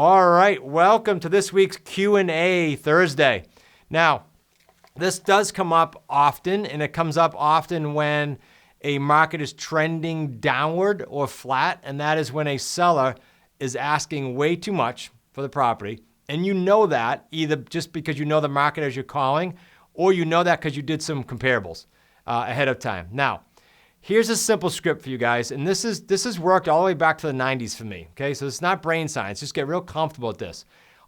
All right, welcome to this week's Q&A Thursday. Now, this does come up often, and it comes up often when a market is trending downward or flat, and that is when a seller is asking way too much for the property, and you know that either just because you know the market as you're calling, or you know that because you did some comparables ahead of time. Now, here's a simple script for you guys, and this has worked all the way back to the 90s for me, okay? So it's not brain science. Just get real comfortable with this.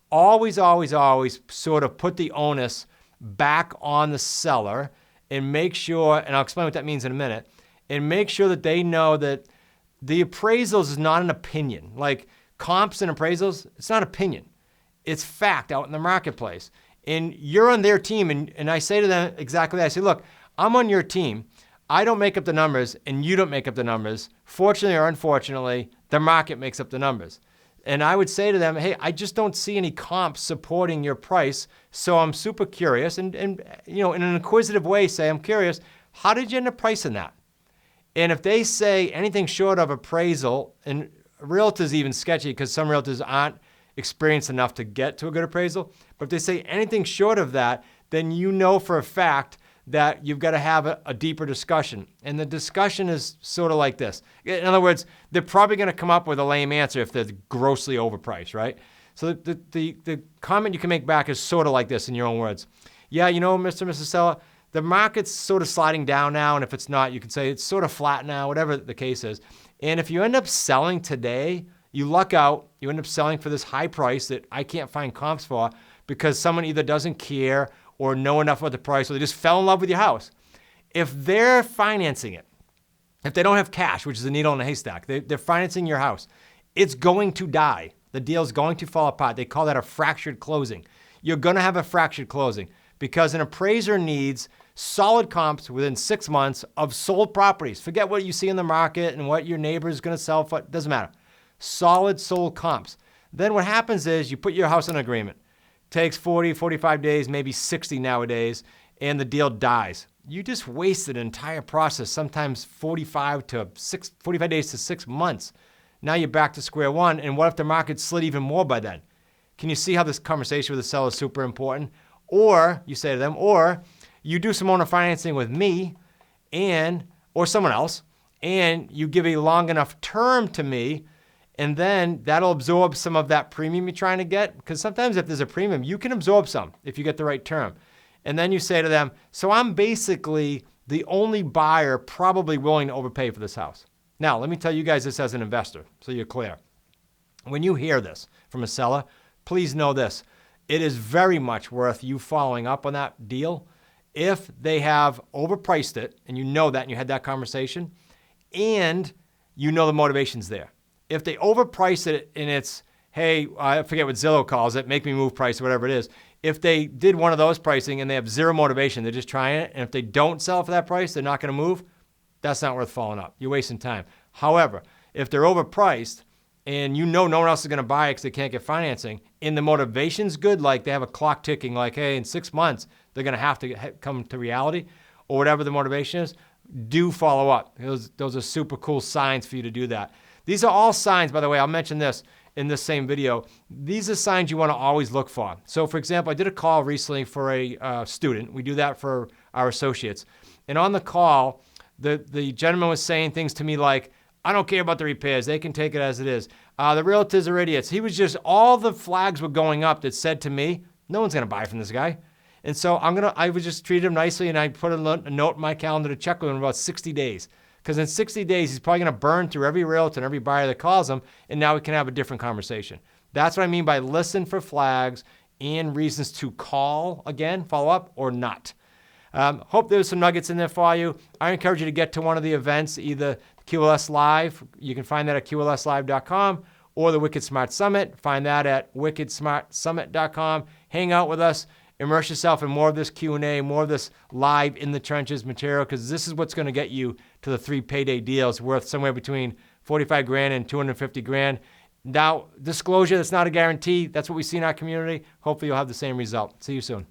Always, always, always sort of put the onus back on the seller and make sure, and I'll explain what that means in a minute, and make sure that they know that the appraisals is not an opinion. Like comps and appraisals, it's not opinion. It's fact out in the marketplace. And you're on their team, and I say to them exactly that. I say, look, I'm on your team. I don't make up the numbers, and you don't make up the numbers. Fortunately or unfortunately, the market makes up the numbers. And I would say to them, hey, I just don't see any comps supporting your price, so I'm super curious. And you know, in an inquisitive way, say, I'm curious, how did you end up pricing that? And if they say anything short of appraisal, and realtors even sketchy because some realtors aren't experienced enough to get to a good appraisal, but if they say anything short of that, then you know for a fact that you've got to have a deeper discussion. And the discussion is sort of like this. In other words, they're probably going to come up with a lame answer if they're grossly overpriced, right? So the comment you can make back is sort of like this in your own words. Yeah, you know, Mr. and Mrs. Seller, the market's sort of sliding down now, and if it's not, you can say it's sort of flat now, whatever the case is. And if you end up selling today, you luck out, you end up selling for this high price that I can't find comps for because someone either doesn't care or know enough about the price, or they just fell in love with your house. If they're financing it, if they don't have cash, which is a needle in a haystack, they're financing your house, it's going to die. The deal's going to fall apart. They call that a fractured closing. You're gonna have a fractured closing because an appraiser needs solid comps within 6 months of sold properties. Forget what you see in the market and what your neighbor is gonna sell for, it doesn't matter. Solid sold comps. Then what happens is you put your house in agreement. Takes 40, 45 days, maybe 60 nowadays, and the deal dies. You just wasted an entire process, sometimes 45 days to 6 months. Now you're back to square one, and what if the market slid even more by then? Can you see how this conversation with the seller is super important? Or, you say to them, or you do some owner financing with me or someone else, and you give a long enough term to me, and then that'll absorb some of that premium you're trying to get. Because sometimes if there's a premium, you can absorb some if you get the right term. And then you say to them, so I'm basically the only buyer probably willing to overpay for this house. Now, let me tell you guys this as an investor, so you're clear. When you hear this from a seller, please know this. It is very much worth you following up on that deal if they have overpriced it, and you know that, and you had that conversation, and you know the motivation's there. If they overprice it and it's, hey, I forget what Zillow calls it, make me move price or whatever it is. If they did one of those pricing and they have zero motivation, they're just trying it, and if they don't sell for that price, they're not going to move, that's not worth following up. You're wasting time. However, if they're overpriced and you know no one else is going to buy it because they can't get financing, and the motivation's good, like they have a clock ticking, like, hey, in 6 months, they're going to have to come to reality, or whatever the motivation is, do follow up. Those are super cool signs for you to do that. These are all signs, by the way, I'll mention this in this same video. These are signs you want to always look for. So for example, I did a call recently for a student. We do that for our associates. And on the call, the gentleman was saying things to me like, I don't care about the repairs. They can take it as it is. The realtors are idiots. He was just, all the flags were going up that said to me, no one's going to buy from this guy. And so I would just treat him nicely, and I put a note in my calendar to check with him in about 60 days. Because in 60 days, he's probably going to burn through every realtor and every buyer that calls him, and now we can have a different conversation. That's what I mean by listen for flags and reasons to call again, follow up, or not. Hope there's some nuggets in there for you. I encourage you to get to one of the events, either QLS Live, you can find that at QLSLive.com, or the Wicked Smart Summit, find that at WickedSmartSummit.com. Hang out with us. Immerse yourself in more of this Q&A, more of this live in the trenches material, because this is what's going to get you to the 3 payday deals worth somewhere between 45 grand and 250 grand. Now, disclosure, that's not a guarantee. That's what we see in our community. Hopefully you'll have the same result. See you soon.